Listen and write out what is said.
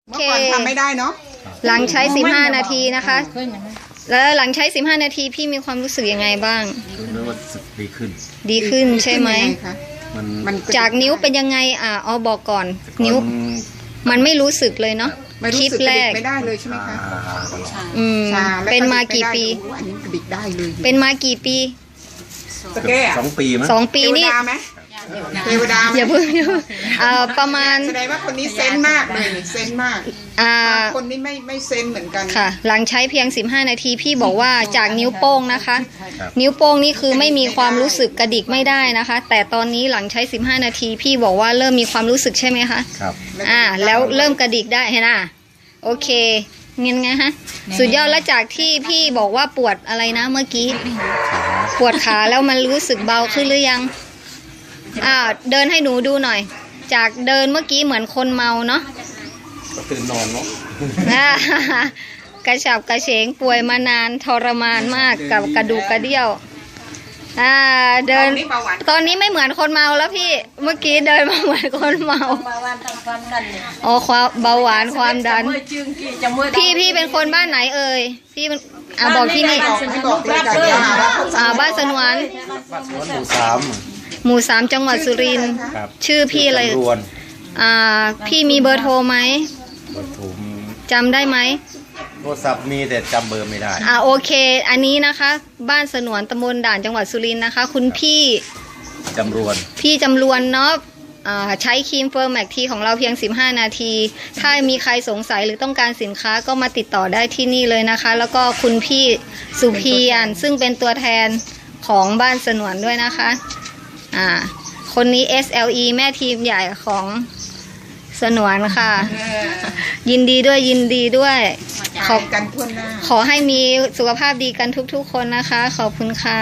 เมื่อก่อนทำไม่ได้เนาะ หลังใช้15 นาทีนะคะ แล้วหลังใช้15 นาทีพี่มีความรู้สึกยังไงบ้าง รู้ว่าสึกดีขึ้น ดีขึ้นใช่ไหม ยังงคะ มัน จากนิ้วเป็นยังไงอ๋อบอกก่อน นิ้วมันไม่รู้สึกเลยเนาะ ไม่ ค รู้ ลิป สึกก แร ระดิก ก ไม่ได้เลยใช่ไหมคะ ชาแล้ว เป็นมากี่ปี โอ้โหอันนี้กระดิกได้เลย เป็นมากี่ปี สแก้ 2 ปีมั้ง 2 ปี เทว นี่ ดาไหมเทวดาไหม อย่าเพิ่งประมาณ แสดงว่าคนนี้เซนมากเลยเซนมากคนนี้ไม่เซนเหมือนกัน ค่ะ หลังใช้เพียง15 นาทีพี่บอกว่าจากนิ้วโป้งนะคะ นิ้วโป้งนี่คือไม่มีความรู้สึกกระดิกไม่ได้นะคะ แต่ตอนนี้หลังใช้15 นาทีพี่บอกว่าเริ่มมีความรู้สึกใช่ไหมคะ ครับ แล้วเริ่มกระดิกได้เห็นไหมโอเคเงี้ยไงฮะสุดยอดแล้วจากที่พี่บอกว่าปวดอะไรนะเมื่อกี้ปวดขาแล้วมันรู้สึกเบาขึ้นหรือยังเดินให้หนูดูหน่อย จากเดินเมื่อกี้เหมือนคนเมาเนาะ ก็ตื่นนอนเนาะ กระฉับกระเฉงป่วยมานานทรมานมากกับกระดูกกระเดี่ยวเดินตอนนี้ไม่เหมือนคนเมาแล้วพี่เมื่อกี้เดินมาเหมือนคนเมาอ๋อความเบาหวานความดันพี่เป็นคนบ้านไหนเอ่ยพี่บอกที่นี่บ้านสนวน หมู่ 3จังหวัดสุรินทร์ชื่อพี่อะไรพี่มีเบอร์โทรไหมเบอร์โทรมี จำได้ไหมโทรศัพท์มีแต่จำเบอร์ไม่ได้โอเคอันนี้นะคะบ้านสนวนตำบลด่านจังหวัดสุรินทร์นะคะคุณพี่จำรวนเนาะใช้ครีมเฟอร์แมกทีของเราเพียง15 นาทีถ้ามีใครสงสัยหรือต้องการสินค้าก็มาติดต่อได้ที่นี่เลยนะคะแล้วก็คุณพี่สุเพียรซึ่งเป็นตัวแทนของบ้านสนวนด้วยนะคะคนนี้ SLE แม่ทีมใหญ่ของสนวนค่ะยินดีด้วยขอให้มีสุขภาพดีกันทุกๆคนนะคะขอบคุณค่ะ